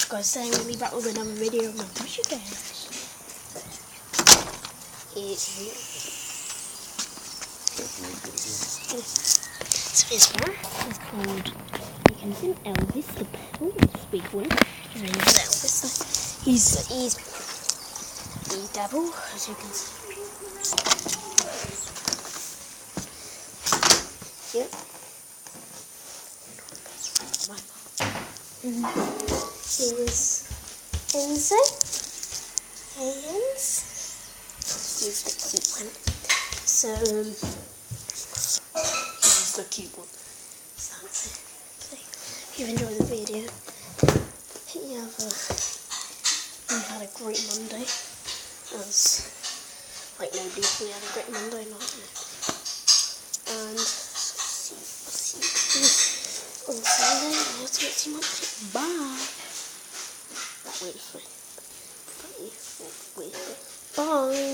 guys, today I'm going to be back with another video of my Pusher Gang. So this one is called Elvis the Big One. His name is Elvis. So he's the devil, as you can see. Yep. Here's Enzo. Hey Enz. He's the cute one. So he's the cute one. So that's it. So if you enjoyed the video, you had a great Monday. As like nobody really had a great Monday night. And see you on Sunday. Let's get too much. Bye. That wait for me. Bye.